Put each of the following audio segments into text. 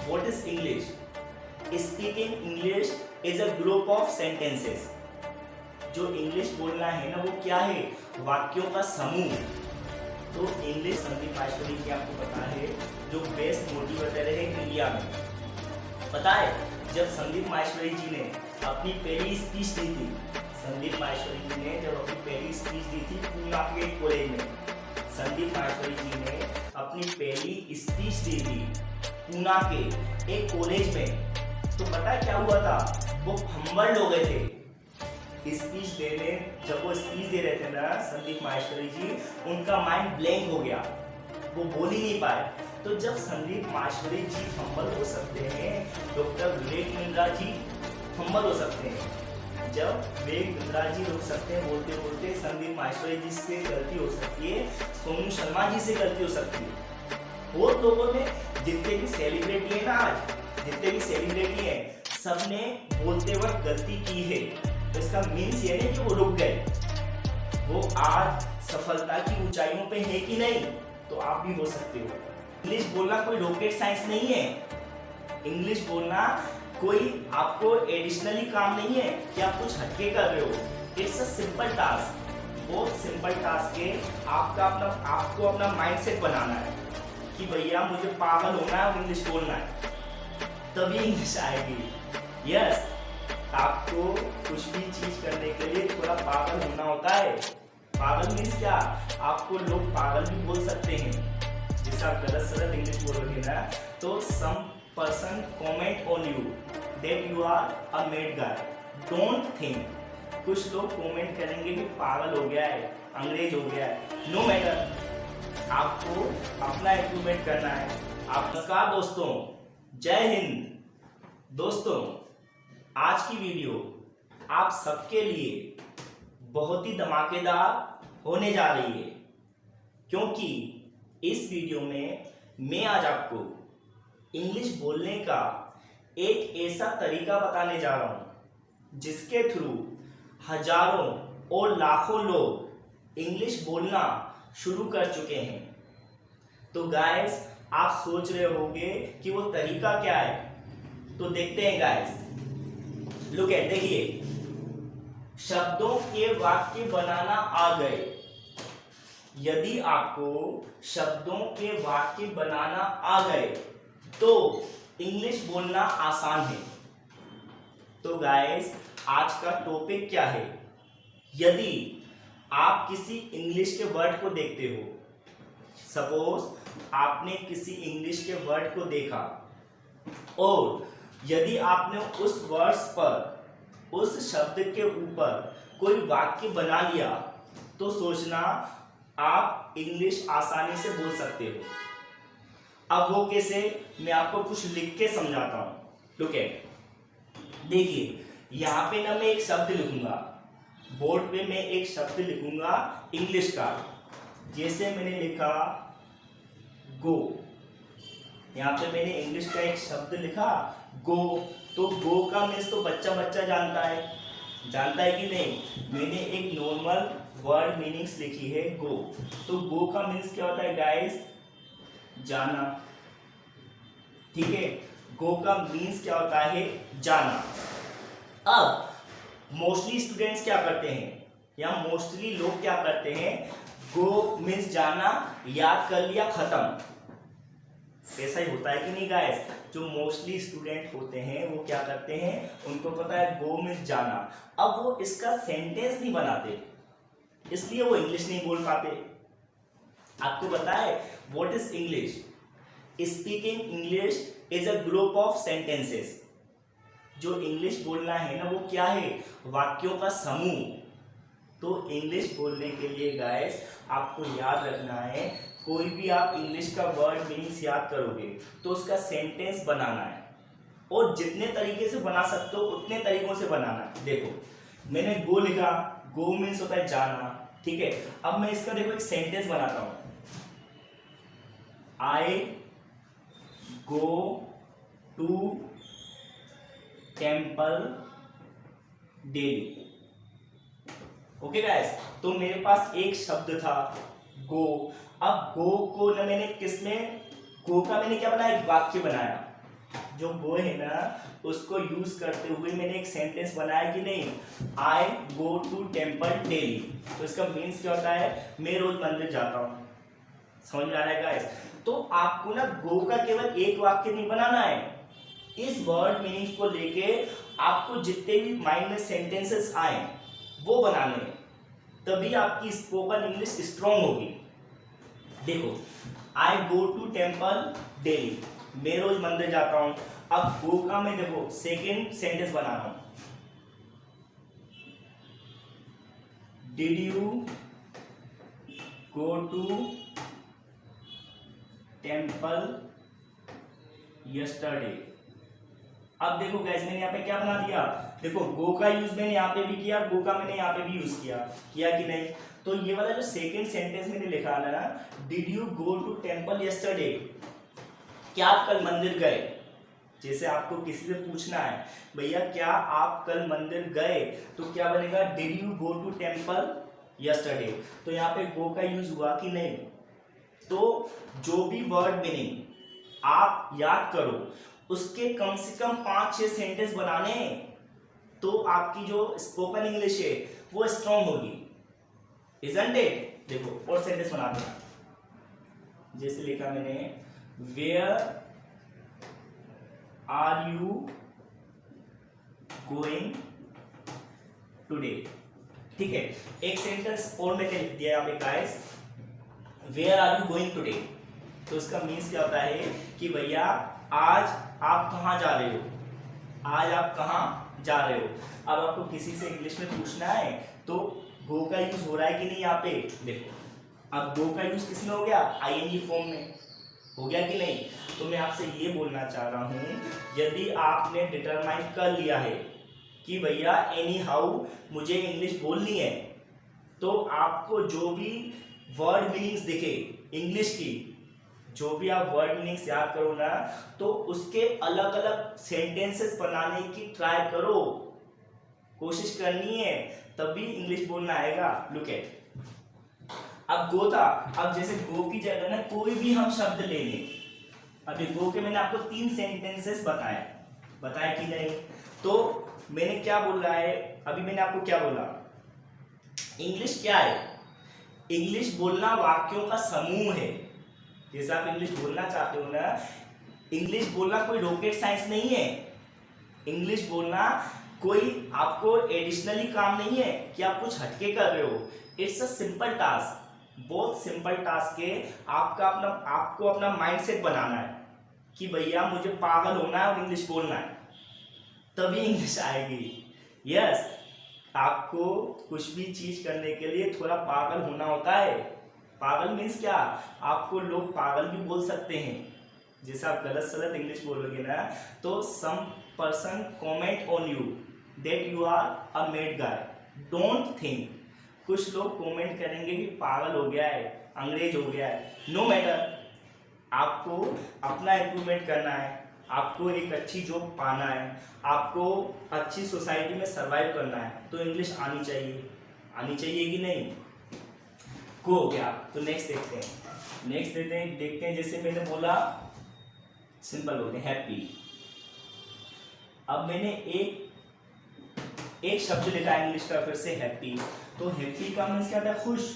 What is English? Speaking English is a group of sentences. जो English बोलना है ना वो क्या है? वाक्यों का समूह। तो इंग्लिश संदीप माहेश्वरी की आपको पता है जो बेस्ट मोटिवेटर है इंडिया में। पता है जब संदीप माहेश्वरी जी ने अपनी पहली स्पीच दी थी, संदीप माहेश्वरी जी ने जब अपनी पहली स्पीच दी थी पूना के एक कॉलेज में, संदीप माहेश्वरी जी ने अपनी पहली स्पीच दी थी पूना के एक कॉलेज में, तो पता है क्या हुआ था? वो फंबल्ड हो गए थे स्पीच देने। जब वो स्पीच दे रहे थे ना संदीप माहेश्वरी जी, उनका माइंड ब्लैंक हो गया, वो बोल ही नहीं पाए। तो जब संदीप माहेश्वरी जी फंबल हो सकते हैं, डॉक्टर विवेक बिंद्रा जी फंबल हो सकते हैं। जब विवेक बिंद्रा जी रुक सकते हैं बोलते बोलते, संदीप माहेश्वरी जी से गलती हो सकती है, सोनू शर्मा जी से गलती हो सकती है। बहुत लोगों ने जितने भी सेलिब्रिटी है ना, आज जितने भी सेलिब्रिटी है, सबने बोलते वक्त गलती की है। तो इसका मीन्स ये नहीं कि वो रुक गए, वो आज सफलता की ऊंचाइयों पे है कि नहीं, तो आप भी हो सकते हो। इंग्लिश बोलना कोई रॉकेट साइंस नहीं है। इंग्लिश बोलना कोई आपको एडिशनली काम नहीं है कि आप कुछ हटके कर रहे हो। इट्स अ सिंपल टास्क, बहुत सिंपल टास्क है। आपको अपना माइंडसेट बनाना है कि भैया मुझे पागल होना है और इंग्लिश बोलना है, तभी इंग्लिश आएगी। यस, आपको कुछ भी चीज करने के लिए थोड़ा पागल होना होता है। पागल मीन्स क्या? आपको लोग पागल भी बोल सकते हैं। जैसे आप गलत सलत इंग्लिश बोलोगे ना, तो some person comment on you that you are a mad guy, don't think. कुछ लोग कमेंट करेंगे कि पागल हो गया है, अंग्रेज हो गया है। नो मैटर, आपको अपना इम्प्रूवमेंट करना है। आप नमस्कार दोस्तों, जय हिंद। दोस्तों, आज की वीडियो आप सबके लिए बहुत ही धमाकेदार होने जा रही है, क्योंकि इस वीडियो में मैं आज आपको इंग्लिश बोलने का एक ऐसा तरीका बताने जा रहा हूं जिसके थ्रू हजारों और लाखों लोग इंग्लिश बोलना शुरू कर चुके हैं। तो गाइस, आप सोच रहे होंगे कि वो तरीका क्या है, तो देखते हैं गाइस। लुक एट, देखिए, शब्दों के वाक्य बनाना आ गए। यदि आपको शब्दों के वाक्य बनाना आ गए तो इंग्लिश बोलना आसान है। तो गाइस, आज का टॉपिक क्या है? यदि आप किसी इंग्लिश के वर्ड को देखते हो, सपोज आपने किसी इंग्लिश के वर्ड को देखा और यदि आपने उस वर्ड्स पर, उस शब्द के ऊपर कोई वाक्य बना लिया, तो सोचना आप इंग्लिश आसानी से बोल सकते हो। अब वो कैसे, मैं आपको कुछ लिख के समझाता हूं। लुक एट, देखिए, यहां पे ना मैं एक शब्द लिखूंगा, बोर्ड पे मैं एक शब्द लिखूंगा इंग्लिश का। जैसे मैंने लिखा गो, यहाँ पे मैंने इंग्लिश का एक शब्द लिखा गो। तो गो का मीन्स तो बच्चा बच्चा जानता है कि नहीं? मैंने एक नॉर्मल वर्ड मीनिंग्स लिखी है गो। तो गो का मीन्स क्या होता है गाइस? जाना। ठीक है, गो का मीन्स क्या होता है? जाना। अब मोस्टली स्टूडेंट्स क्या करते हैं, या मोस्टली लोग क्या करते हैं? गो मीन्स जाना, याद कर लिया, खत्म। ऐसा ही होता है कि नहीं गाइस? जो मोस्टली स्टूडेंट होते हैं वो क्या करते हैं, उनको पता है गो मीन्स जाना, अब वो इसका सेंटेंस नहीं बनाते, इसलिए वो इंग्लिश नहीं बोल पाते। आपको पता है what is English? Speaking English is a group of sentences. जो इंग्लिश बोलना है ना वो क्या है? वाक्यों का समूह। तो इंग्लिश बोलने के लिए गाइस आपको याद रखना है, कोई भी आप इंग्लिश का वर्ड मीनिंग्स याद करोगे तो उसका सेंटेंस बनाना है, और जितने तरीके से बना सकते हो उतने तरीकों से बनाना है। देखो, मैंने गो लिखा, गो मीन्स होता है जाना, ठीक है। अब मैं इसका देखो एक सेंटेंस बनाता हूं, I go to temple daily. Okay guys, तो मेरे पास एक शब्द था गो। अब गो को ना मैंने किसमें, गो का मैंने क्या बनाया? एक वाक्य बनाया। जो गो है ना उसको यूज करते हुए मैंने एक सेंटेंस बनाया कि नहीं, आई गो टू टेम्पल डेली। तो इसका मीन्स क्या होता है, मैं रोज मंदिर जाता हूँ। समझ में आ रहा है गाइस? तो आपको ना गो का केवल एक वाक्य नहीं बनाना है, इस वर्ड मीनिंग्स को लेके आपको जितने भी माइंड में सेंटेंसेस आए वो बनाने हैं, तभी आपकी स्पोकन इंग्लिश स्ट्रॉन्ग होगी। देखो, आई गो टू टेम्पल डेली, मैं रोज मंदिर जाता हूं। अब गो का मैं देखो सेकेंड सेंटेंस बना रहा हूं, did you go to temple yesterday. अब देखो गाइस, मैंने यहाँ पे क्या बना दिया, देखो गो का यूज मैंने यहाँ पे भी किया, गो का मैंने यहाँ पे भी यूज किया कि नहीं। तो ये वाला जो सेकंड सेंटेंस मैंने लिखा है ना, did you go to temple yesterday, क्या आप कल मंदिर गए। जैसे आपको किसी से पूछना है भैया क्या आप कल मंदिर गए, तो क्या बनेगा, did you go to temple yesterday. तो यहाँ पे गो का यूज हुआ कि नहीं। तो जो भी वर्ड मीनिंग आप याद करो उसके कम से कम 5-6 सेंटेंस बनाने हैं, तो आपकी जो स्पोकन इंग्लिश है वो स्ट्रॉन्ग होगी, इजंट इट। देखो और सेंटेंस बना दो, जैसे लिखा मैंने, where are you going today. ठीक है, एक सेंटेंस और मैंने लिख दिया यहाँ पे guys, where are you going today. तो इसका मीन्स क्या होता है कि भैया आज आप कहाँ जा रहे हो, आज आप कहाँ जा रहे हो। अब आपको किसी से इंग्लिश में पूछना है तो गो का यूज हो रहा है कि नहीं यहाँ पे। देखो अब गो का यूज किसमें हो गया, आईएनजी फॉर्म में हो गया कि नहीं। तो मैं आपसे ये बोलना चाह रहा हूँ, यदि आपने डिटरमाइन कर लिया है कि भैया एनी हाउ मुझे इंग्लिश बोलनी है, तो आपको जो भी वर्ड मीनिंग्स दिखे इंग्लिश की, जो भी आप वर्ड मीनिंग्स याद करो ना, तो उसके अलग अलग सेंटेंसेस बनाने की ट्राई करो, कोशिश करनी है, तभी इंग्लिश बोलना आएगा। लुक एट, अब गो था, अब जैसे गो की जगह ना कोई भी हम शब्द ले लें। अभी गो के मैंने आपको 3 सेंटेंसेस बताया कि नहीं। तो मैंने क्या बोला है, अभी मैंने आपको क्या बोला, इंग्लिश क्या है, इंग्लिश बोलना वाक्यों का समूह है। जैसे आप इंग्लिश बोलना चाहते हो ना, इंग्लिश बोलना कोई रॉकेट साइंस नहीं है। इंग्लिश बोलना कोई आपको एडिशनली काम नहीं है कि आप कुछ हटके कर रहे हो। इट्स अ सिंपल टास्क, बहुत सिंपल टास्क है। आपको अपना माइंडसेट बनाना है कि भैया मुझे पागल होना है और इंग्लिश बोलना है, तभी इंग्लिश आएगी। यस, आपको कुछ भी चीज करने के लिए थोड़ा पागल होना होता है। पागल मीन्स क्या, आपको लोग पागल भी बोल सकते हैं। जैसे आप गलत सलत इंग्लिश बोलोगे ना, तो some person comment on you that you are a mad guy, don't think. कुछ लोग कमेंट करेंगे कि पागल हो गया है, अंग्रेज हो गया है। नो मैटर, आपको अपना इम्प्रूवमेंट करना है, आपको एक अच्छी जॉब पाना है, आपको अच्छी सोसाइटी में सर्वाइव करना है, तो इंग्लिश आनी चाहिए कि नहीं। को हो गया। तो नेक्स्ट देखते हैं जैसे मैंने बोला सिंपल होते हैं, हैप्पी। अब मैंने एक शब्द लिखा है इंग्लिश का, फिर से हैप्पी। तो हैप्पी का मीन्स क्या होता है, खुश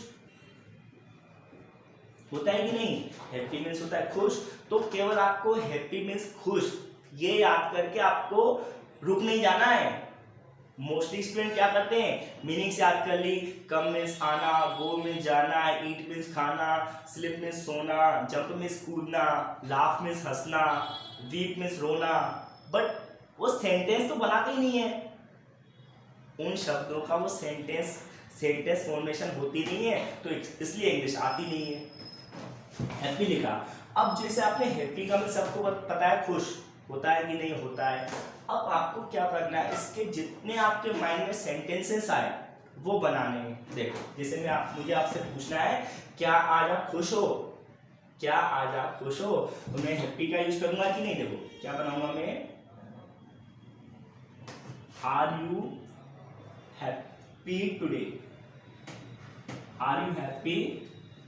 होता है कि नहीं। हैप्पी मीन्स होता है खुश। तो केवल आपको हैप्पी मीन्स खुश ये याद करके आपको रुक नहीं जाना है। मोस्टली स्टूडेंट क्या करते हैं, मीनिंग्स याद कर ली, कम मीन्स आना, गो मीन्स जाना, ईट मीन्स खाना, स्लिप मीन्स सोना, जंप मीन्स कूदना, लाफ मीन्स हंसना, वीप मीन्स रोना, बट वो सेंटेंस तो बनाते ही नहीं है। उन शब्दों का वो सेंटेंस फॉर्मेशन होती नहीं है, तो इसलिए इंग्लिश आती नहीं है। हैप्पी लिखा। अब जैसे आपने हैप्पी का मतलब सबको पता है खुश होता है कि नहीं होता है। अब आपको क्या करना है, इसके जितने आपके माइंड में सेंटेंसेस आए वो बनाने हैं। देखो जैसे मुझे आपसे पूछना है, क्या आज आप खुश हो, क्या आज आप खुश हो, तो मैं हैप्पी का यूज करूंगा कि नहीं। देखो क्या बनाऊंगा मैं, are you happy today, are you happy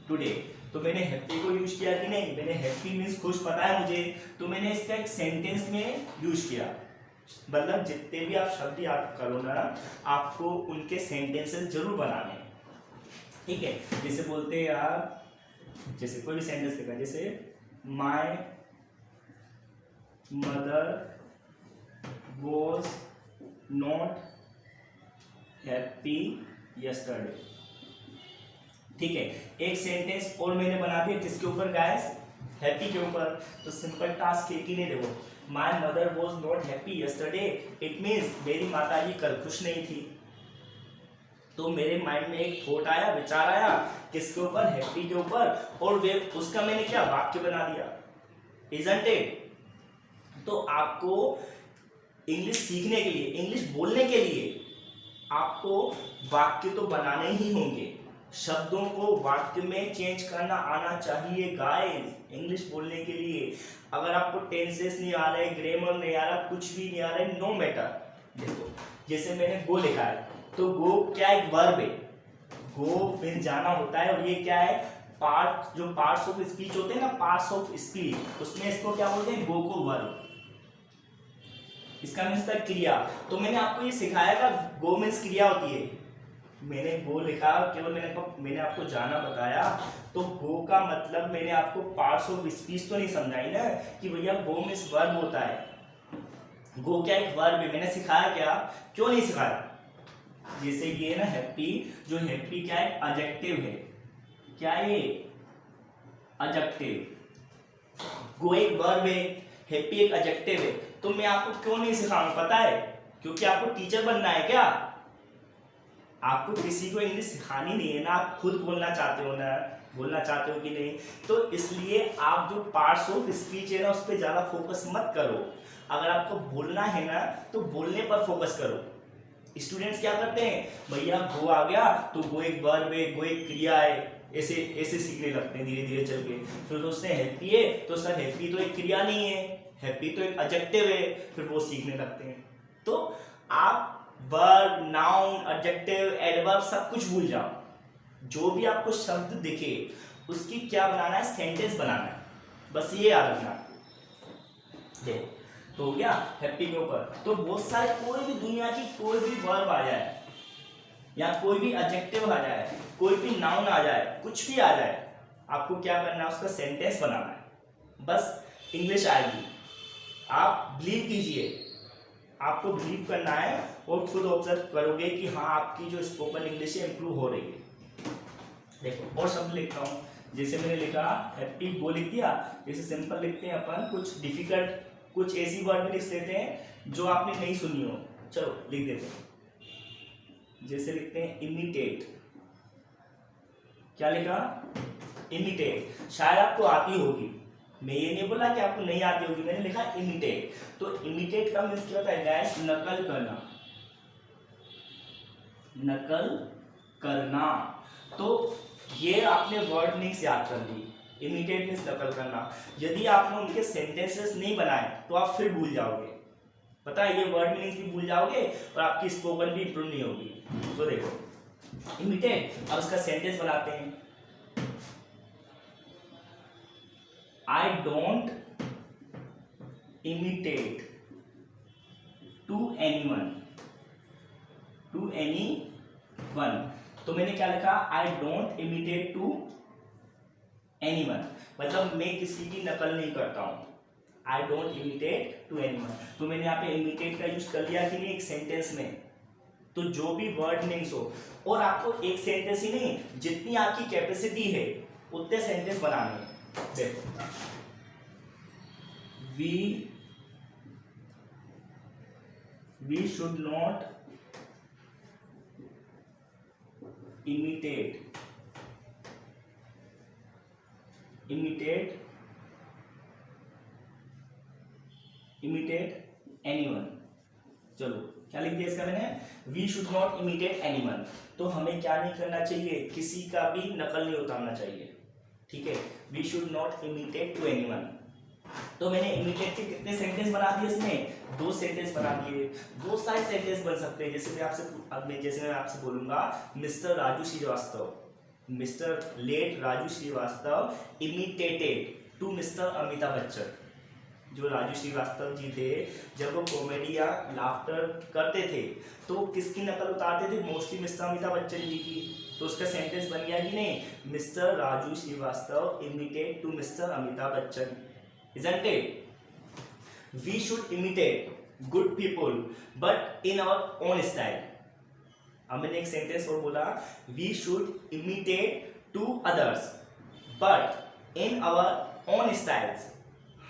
today. तो मैंने हैप्पी को यूज किया कि नहीं, मैंने हैप्पी मीन्स खुश पता है मुझे, तो मैंने इसका एक सेंटेंस में यूज किया। मतलब जितने भी आप शब्द याद करो ना, आपको उनके सेंटेंसेस जरूर बनाने हैं, ठीक है। जैसे बोलते हैं यार, जैसे कोई भी सेंटेंस लिखा, जैसे my mother was not happy yesterday, ठीक है। एक सेंटेंस और मैंने बना दिया किसके ऊपर गाइस, हैप्पी के ऊपर। तो सिंपल टास्क एक ही नहीं, देखो my mother was not happy yesterday, it means मेरी माताजी कल खुश नहीं थी। तो मेरे माइंड में एक थॉट आया, विचार आया किसके ऊपर, हैप्पी के ऊपर, और वे उसका मैंने क्या वाक्य बना दिया, इजंट इट। तो आपको इंग्लिश सीखने के लिए, इंग्लिश बोलने के लिए आपको वाक्य तो बनाने ही होंगे, शब्दों को वाक्य में चेंज करना आना चाहिए गाइस इंग्लिश बोलने के लिए। अगर आपको टेंसेस नहीं आ रहे, ग्रामर नहीं आ रहा, कुछ भी नहीं आ रहा है, नो मैटर। देखो जैसे मैंने गो लिखा है, तो गो क्या एक वर्ब है, गो मीन्स जाना होता है, और ये क्या है, पार्ट, जो पार्ट्स ऑफ स्पीच होते हैं ना, पार्ट्स ऑफ स्पीच, उसमें इसको क्या बोलते हैं, गो को वर्ब, इसका मीन्स क्रिया। तो मैंने आपको ये सिखाया था गो मीन्स क्रिया होती है, मैंने गो लिखा, केवल मैंने आपको जाना बताया। तो गो का मतलब मैंने आपको पार्ट्स ऑफ स्पीच तो नहीं समझाई ना कि भैया गो मीन्स वर्ब होता है, गो क्या एक वर्ब है। मैंने सिखाया क्या, क्यों नहीं सिखाया, जैसे ये ना हैप्पी, जो हैप्पी क्या है, एडजेक्टिव है, क्या है, एडजेक्टिव। गो एक वर्ब है, हैप्पी एक एडजेक्टिव है। तो मैं आपको क्यों नहीं सिखाऊंगा पता है, क्योंकि आपको टीचर बनना है क्या, आपको किसी को इंग्लिश सिखानी नहीं है ना, आप खुद बोलना चाहते हो ना, बोलना चाहते हो कि नहीं। तो इसलिए आप जो पार्ट्स ऑफ स्पीच है ना, उस पर ज़्यादा फोकस मत करो। अगर आपको बोलना है ना, तो बोलने पर फोकस करो। स्टूडेंट्स क्या करते हैं, भैया गो आ गया तो गो एक वर्ब है, गो एक क्रिया है, ऐसे ऐसे सीखने लगते हैं धीरे धीरे चल के। फिर दोस्तों हैप्पी है, तो सर हैप्पी तो एक क्रिया नहीं है, हैप्पी तो एक एडजेक्टिव है, फिर वो सीखने लगते हैं। तो आप वर्ब, नाउन, एडजेक्टिव, एडवर्ब सब कुछ भूल जाओ, जो भी आपको शब्द दिखे उसकी क्या बनाना है, सेंटेंस बनाना है, बस ये याद रखना। देखो तो हो गया हैप्पी के ऊपर। तो बहुत सारे कोई भी दुनिया की कोई भी वर्ब आ जाए, या कोई भी एडजेक्टिव आ जाए, कोई भी नाउन आ जाए, कुछ भी आ जाए, आपको क्या करना है, उसका सेंटेंस बनाना है, बस इंग्लिश आएगी। आप बिलीव कीजिए, आपको बिलीव करना है और खुद ऑब्जर्व करोगे कि हाँ आपकी जो स्पोकन इंग्लिश है इंप्रूव हो रही है। देखो और शब्द लिखता हूँ, जैसे मैंने लिखा हैप्पी, गो लिख दिया। जैसे सिंपल लिखते हैं अपन, कुछ डिफिकल्ट, कुछ ऐसी वर्ड भी लिख देते हैं जो आपने नहीं सुनी हो, चलो लिख देते हैं। जैसे लिखते हैं इमिटेट, क्या लिखा, इमिटेट, शायद आपको आती होगी, मैं ये नहीं बोला कि आपको नहीं आती होगी, मैंने लिखा इमिटेट। तो इमिटेट का मीन्स क्या होता है गाइस, नकल करना, नकल करना। तो ये आपने वर्ड मीन्स याद कर ली, इमिटेट मीन्स नकल करना। यदि आपने उनके सेंटेंसेस नहीं बनाए तो आप फिर भूल जाओगे, पता है, ये वर्ड मीनिंग भी भूल जाओगे और आपकी स्पोकन भी इंप्रूव नहीं होगी। तो देखो इमिटेट, अब इसका सेंटेंस बनाते हैं। I don't imitate to anyone, to anyone। तो मैंने क्या लिखा, I don't imitate to anyone, मतलब मैं किसी की नकल नहीं करता हूँ। I don't imitate to anyone, तो मैंने यहाँ पे imitate का यूज कर लिया कि नहीं एक सेंटेंस में। तो जो भी वर्ड मीन्स हो, और आपको एक सेंटेंस ही नहीं, जितनी आपकी कैपेसिटी है उतने सेंटेंस बनाने हैं। देखो we should not imitate anyone। चलो क्या लिख दिया इसका मैंने, we should not imitate anyone. तो हमें क्या नहीं करना चाहिए, किसी का भी नकल नहीं उतारना चाहिए, ठीक है। We should not imitate to anyone. तो मैंने इमिटेट के कितने सेंटेंस बना दिए, इसमें 2 सेंटेंस बना दिए। बहुत सारे सेंटेंस बन सकते हैं, जैसे मैं आपसे बोलूंगा mister Raju Srivastava, mister late Raju Srivastava imitated to mister Amitabh Bachchan. जो राजू श्रीवास्तव जी थे, जब वो कॉमेडी या लाफ्टर करते थे तो किसकी नकल उतारते थे? मोस्टली मिस्टर अमिताभ बच्चन जी की। तो उसका सेंटेंस बन गया कि नहीं, mister Raju Srivastava imitate to mister Amitabh Bachchan, isn't it? We should imitate good people but in our own style. अब मैंने एक सेंटेंस और बोला, we should imitate to others but in our own styles.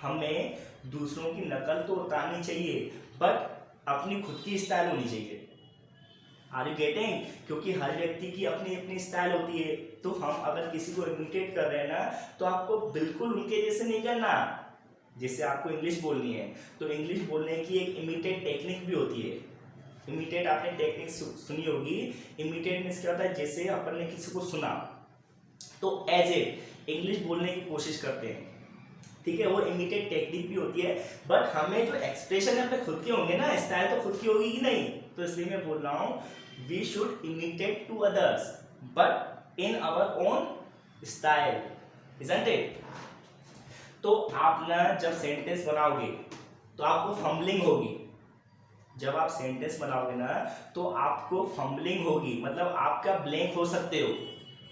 हमें दूसरों की नकल तो उतारनी चाहिए बट अपनी खुद की स्टाइल होनी चाहिए। Are you getting? क्योंकि हर व्यक्ति की अपनी अपनी स्टाइल होती है। तो हम अगर किसी को इमिटेट कर रहे हैं ना, तो आपको बिल्कुल उनके जैसे नहीं करना। जैसे आपको इंग्लिश बोलनी है तो इंग्लिश बोलने की एक इमिटेट टेक्निक भी होती है। इमिटेट आपने टेक्निक सुनी होगी। इमिटेट मीन्स क्या होता है, जैसे अपन ने किसी को सुना तो एज ए इंग्लिश बोलने की कोशिश करते हैं, ठीक है, वो इमिटेट टेक्निक भी होती है। बट हमें जो एक्सप्रेशन है अपने खुद के होंगे ना, स्टाइल तो खुद की होगी कि नहीं। तो इसलिए मैं बोल रहा हूँ we should imitate to others but in our own style, isn't it? तो आप ना जब सेंटेंस बनाओगे तो आपको फंबलिंग होगी। जब आप सेंटेंस बनाओगे ना तो आपको फंबलिंग होगी, मतलब आपका ब्लैंक हो सकते हो।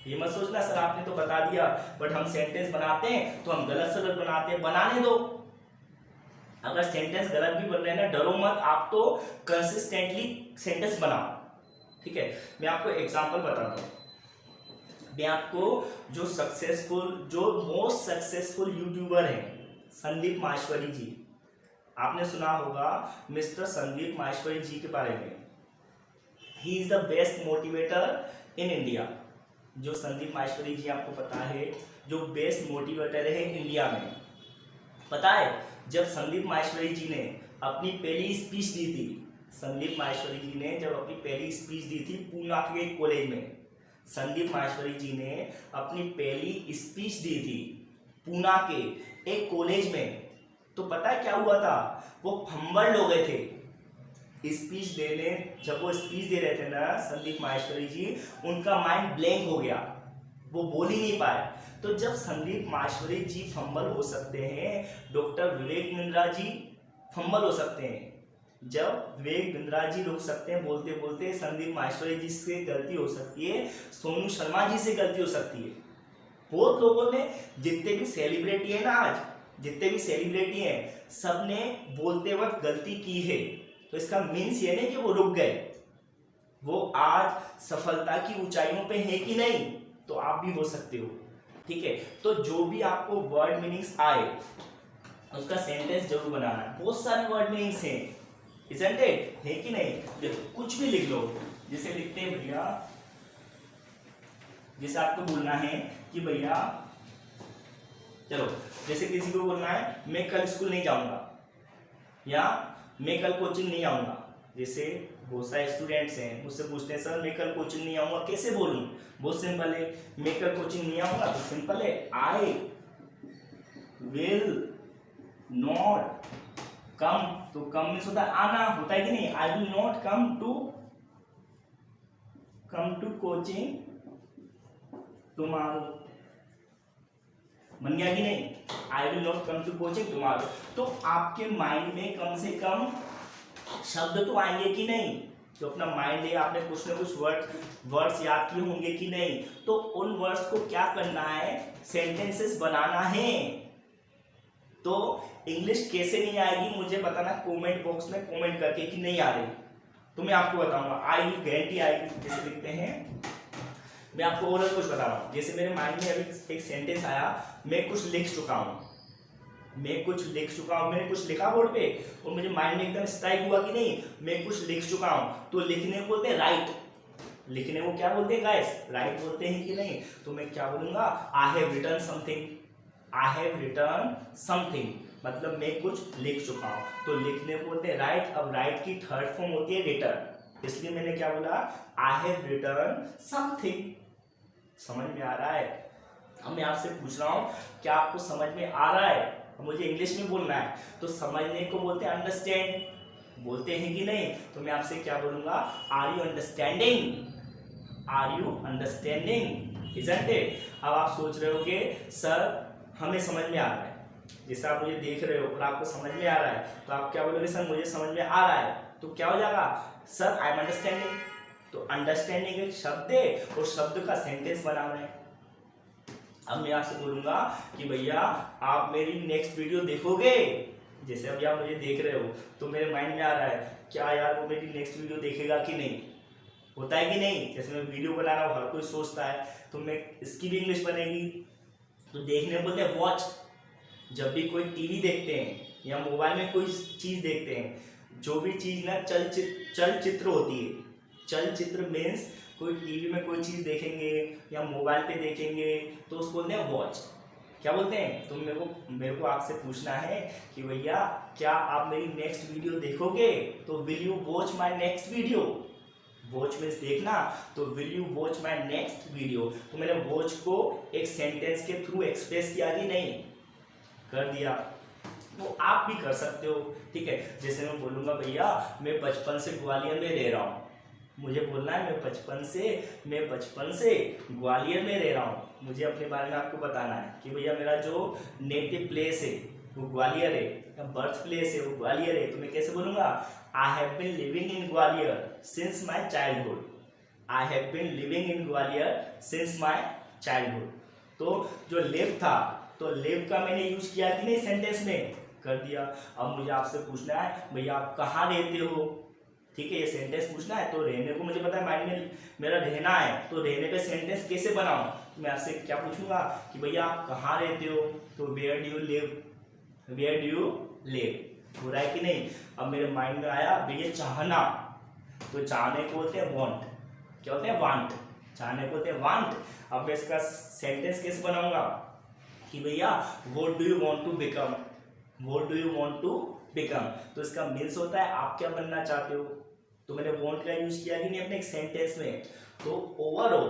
ये मत सोचना सर आपने तो बता दिया, बट हम सेंटेंस बनाते हैं तो हम गलत सलत बनाते हैं। बनाने दो, अगर सेंटेंस गलत भी बन रहे हैं ना, डरो मत, आप तो कंसिस्टेंटली सेंटेंस बनाओ, ठीक है। मैं आपको एग्जांपल बताता हूँ। मैं आपको जो मोस्ट सक्सेसफुल यूट्यूबर हैं, संदीप माहेश्वरी जी, आपने सुना होगा मिस्टर संदीप माहेश्वरी जी के बारे में। He is the best motivator in India. जो संदीप माहेश्वरी जी आपको पता है, जो बेस्ट मोटिवेटर है इंडिया में। पता है जब संदीप माहेश्वरी जी ने अपनी पहली स्पीच दी थी, संदीप माहेश्वरी जी ने जब अपनी पहली स्पीच दी थी पूना के एक कॉलेज में, संदीप माहेश्वरी जी ने अपनी पहली स्पीच दी थी पूना के एक कॉलेज में, तो पता है क्या हुआ था? वो फंबल्ड हो गए थे स्पीच देने। जब वो स्पीच दे रहे थे ना संदीप माहेश्वरी जी, उनका माइंड ब्लैंक हो गया, वो बोल ही नहीं पाए। तो जब संदीप माहेश्वरी जी फंबल हो सकते हैं, डॉक्टर विवेक बिंद्रा जी फंबल हो सकते हैं। जब विवेक बिंद्रा जी रुक सकते हैं बोलते बोलते, संदीप माहेश्वरी जी से गलती हो सकती है, सोनू शर्मा जी से गलती हो सकती है। बहुत लोगों ने, जितने भी सेलिब्रिटी है ना आज, जितने भी सेलिब्रिटी हैं, सब ने बोलते वक्त गलती की है। तो इसका मीन्स ये नहीं कि वो रुक गए, वो आज सफलता की ऊंचाइयों पे है कि नहीं। तो आप भी हो सकते हो, ठीक है। तो जो भी आपको वर्ड मीनिंग्स आए उसका सेंटेंस जरूर बनाना। बहुत सारे वर्ड मीनिंग्स हैं, isn't it? है कि नहीं? देखो कुछ भी लिख लो, जैसे लिखते हैं भैया, जैसे आपको बोलना है कि भैया चलो, जैसे किसी को बोलना है मैं कल स्कूल नहीं जाऊंगा या मैं कल कोचिंग नहीं आऊंगा। जैसे बहुत सारे स्टूडेंट्स हैं मुझसे पूछते हैं सर मैं कल कोचिंग नहीं आऊंगा कैसे बोलूं? बहुत सिंपल है, मैं कल कोचिंग नहीं आऊंगा तो सिंपल है, आई विल नॉट कम। तो कम मीन्स होता है आना, होता है कि नहीं? I will not come to coaching tomorrow. बन गया कि नहीं? I will not come to coaching tomorrow. तो आपके माइंड में कम से कम शब्द तो आएंगे कि नहीं? तो अपना माइंड है, आपने कुछ ना कुछ वर्ड्स याद किए होंगे कि नहीं? तो उन वर्ड्स को क्या करना है? सेंटेंसेस बनाना है। तो इंग्लिश कैसे नहीं आएगी मुझे बताना कमेंट बॉक्स में कमेंट करके कि नहीं आ रही, तो मैं आपको बताऊंगा। आई विल गारंटी आएगी। जैसे लिखते हैं, मैं आपको और कुछ बता रहा हूँ। जैसे मेरे माइंड में अभी एक सेंटेंस आया, मैं कुछ लिख चुका हूँ, मैंने कुछ लिखा बोर्ड पे और मुझे माइंड में एकदम स्ट्राइक हुआ कि नहीं मैं कुछ लिख चुका हूँ। तो लिखने को बोलते हैं राइट, लिखने को क्या बोलते हैं गाइस? राइट बोलते हैं कि नहीं? तो मैं क्या बोलूंगा? I have written something, I have written something, मतलब मैं कुछ लिख चुका हूँ। तो लिखने को बोलते हैं राइट। अब राइट की थर्ड फॉर्म होती है रिटन, इसलिए मैंने क्या बोला? I have written something. समझ में आ रहा है? अब मैं आपसे पूछ रहा हूँ क्या आपको समझ में आ रहा है? मुझे इंग्लिश में बोलना है, तो समझने को बोलते हैं अंडरस्टैंड, बोलते हैं कि नहीं? तो मैं आपसे क्या बोलूंगा? Are you understanding? Are you understanding? Isn't it? अब आप सोच रहे हो कि सर हमें समझ में आ रहा है, जैसे आप मुझे देख रहे हो और आपको समझ में आ रहा है, तो आप क्या बोलोगे? सर मुझे समझ में आ रहा है। तो क्या हो जाएगा? Sir I am understanding. तो अंडरस्टैंडिंग एक शब्द है और शब्द का सेंटेंस बनाना है। अब मैं आपसे बोलूंगा कि भैया आप मेरी नेक्स्ट वीडियो देखोगे। जैसे अभी आप मुझे देख रहे हो तो मेरे माइंड में आ रहा है क्या यार वो मेरी नेक्स्ट वीडियो देखेगा कि नहीं, होता है कि नहीं? जैसे मैं वीडियो बना रहा हूँ, हर कोई सोचता है तो मैं इसकी भी इंग्लिश बनेगी। तो देखने में बोलते हैं वॉच। जब भी कोई टीवी देखते हैं या मोबाइल में कोई चीज देखते हैं, जो भी चीज ना चलचित्र होती है, चलचित्र मीन्स कोई टीवी में कोई चीज देखेंगे या मोबाइल पे देखेंगे तो उसको बोलते हैं वॉच। क्या बोलते हैं? तो मेरे को आपसे पूछना है कि भैया क्या आप मेरी नेक्स्ट वीडियो देखोगे? तो will you watch my next video? Watch means देखना, तो will you watch my next video? तो मैंने वॉच को एक सेंटेंस के थ्रू एक्सप्रेस किया कि नहीं? कर दिया। तो आप भी कर सकते हो, ठीक है। जैसे मैं बोलूंगा भैया मैं बचपन से ग्वालियर में रह रहा हूँ, मुझे बोलना है मैं बचपन से ग्वालियर में रह रहा हूँ। मुझे अपने बारे में आपको बताना है कि भैया मेरा जो नेटिव प्लेस है वो ग्वालियर है, या बर्थ प्लेस है वो ग्वालियर है। तो मैं कैसे बोलूंगा? I have been living in Gwalior since my childhood. I have been living in Gwalior since my childhood. तो जो लिव था, तो लिव का मैंने यूज किया कि नहीं सेंटेंस में? कर दिया। अब मुझे आपसे पूछना है भैया आप कहाँ रहते हो, ठीक है, ये सेंटेंस पूछना है। तो रहने को मुझे पता है माइंड में मेरा रहना है, तो रहने पे सेंटेंस कैसे बनाऊं? तो मैं आपसे क्या पूछूंगा कि भैया आप कहाँ रहते हो? तो where do you live? Where do you live? हो रहा है कि नहीं? अब मेरे माइंड में आया भैया चाहना, तो चाहने को बोलते हैं वांट। क्या होते हैं? वांट। चाहने को बोलते हैं वांट। अब मैं इसका सेंटेंस कैसे बनाऊंगा कि भैया what do you want to become? What do you want to become? तो इसका मीन्स होता है आप क्या बनना चाहते हो। तो मैंने वांट का यूज किया कि नहीं अपने एक सेंटेंस में। तो ओवरऑल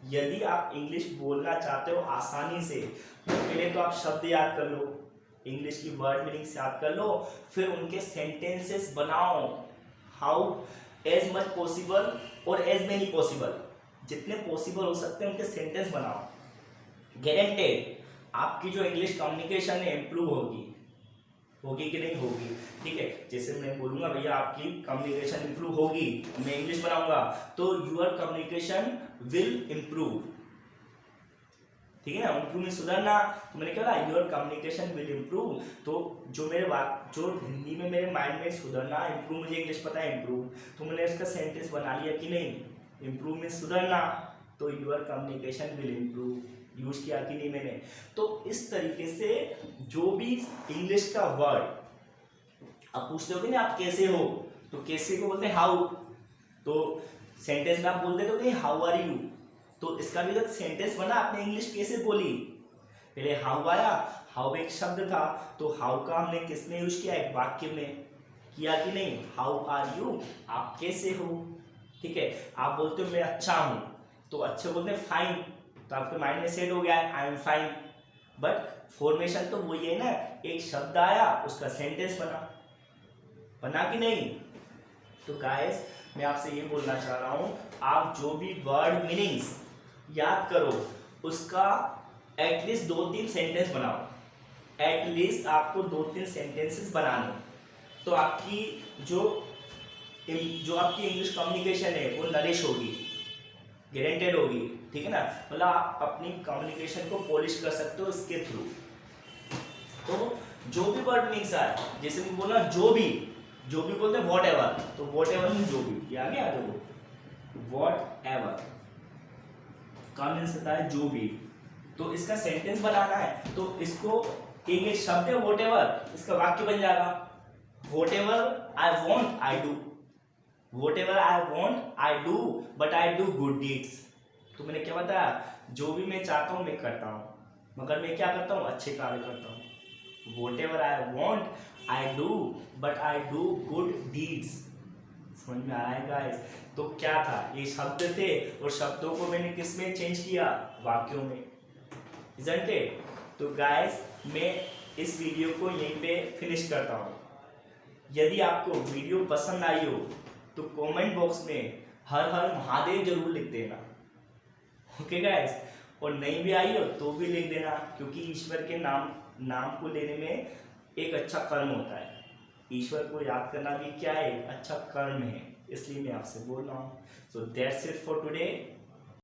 यदि आप इंग्लिश बोलना चाहते हो आसानी से, तो पहले तो आप शब्द याद कर लो, इंग्लिश की वर्ड मीनिंग्स याद कर लो, फिर उनके सेंटेंसेस बनाओ। हाउ एज मच पॉसिबल और एज मेनी पॉसिबल, जितने पॉसिबल हो सकते हैं उनके सेंटेंस बनाओ। गारंटेड आपकी जो इंग्लिश कम्युनिकेशन है इंप्रूव होगी कि नहीं होगी, ठीक है। जैसे मैं बोलूंगा भैया आपकी कम्युनिकेशन इंप्रूव होगी, मैं इंग्लिश बनाऊंगा तो यूर कम्युनिकेशन विल इंप्रूव, ठीक है ना। इंप्रूव में सुधरना, तो मैंने क्या बोला? Your communication will improve. तो जो मेरे बात जो हिंदी में मेरे माइंड में सुधरना, इंप्रूव मुझे इंग्लिश पता है इंप्रूव, तो मैंने इसका सेंटेंस बना लिया कि नहीं? इंप्रूव में सुधरना, तो your communication will improve use किया कि नहीं मैंने? तो इस तरीके से जो भी इंग्लिश का वर्ड आप पूछते हो कि आप कैसे हो, तो कैसे को बोलते हैं हाउ। तो सेंटेंस में आप बोलते हो कि हाउ आर यू, तो इसका भी एक सेंटेंस बना आपने इंग्लिश कैसे बोली। पहले हाउ आया, हाउ एक शब्द था, तो हाउ का हमने किसमें यूज किया? एक वाक्य में किया कि नहीं? हाउ आर यू, आप कैसे हो, ठीक है। आप बोलते हो मैं अच्छा हूं, तो अच्छे बोलते हैं फाइन, तो आपके माइंड में सेट हो गया है I am fine. But formation तो वही है ना, एक शब्द आया उसका सेंटेंस बना कि नहीं? तो गाइस मैं आपसे ये बोलना चाह रहा हूं, आप जो भी वर्ड मीनिंग्स याद करो उसका एटलीस्ट 2-3 सेंटेंस बनाओ। एटलीस्ट आपको 2-3 सेंटेंसेस बनाने, तो आपकी जो आपकी इंग्लिश कम्युनिकेशन है वो नरिश होगी, गारंटेड होगी, ठीक है ना। मतलब आप अपनी कम्युनिकेशन को पॉलिश कर सकते हो इसके थ्रू। तो जो भी वर्ड मीनिंग्स आए, जैसे मैं बोला जो भी बोलते हैं वॉट एवर, तो वॉट एवर में जो भी, ये आ गया देखो वॉट एवर का मीन्स होता है जो भी। तो इसका सेंटेंस बनाना है, तो इसको एक शब्द है वॉट एवर, इसका वाक्य बन जाएगा what ever I want I do. Whatever I want, I do, but I do good deeds. तो मैंने क्या बताया? जो भी मैं चाहता हूँ मैं करता हूँ, मगर मैं क्या करता हूँ? अच्छे कार्य करता हूँ। Whatever I want, I do, but I do good deeds. समझ में आया गाइस? तो क्या था? ये शब्द थे और शब्दों को मैंने किस में चेंज किया? वाक्यों में, isn't it? तो गाइस मैं इस वीडियो को यहीं पे फिनिश करता हूँ। यदि आपको वीडियो पसंद आई हो तो कमेंट बॉक्स में हर हर महादेव जरूर लिख देना। ओके गाइस, और नहीं भी आई हो तो भी लिख देना, क्योंकि ईश्वर के नाम को लेने में एक अच्छा कर्म होता है। ईश्वर को याद करना भी क्या है, एक अच्छा कर्म है, इसलिए मैं आपसे बोल रहा हूँ। So that's it for today.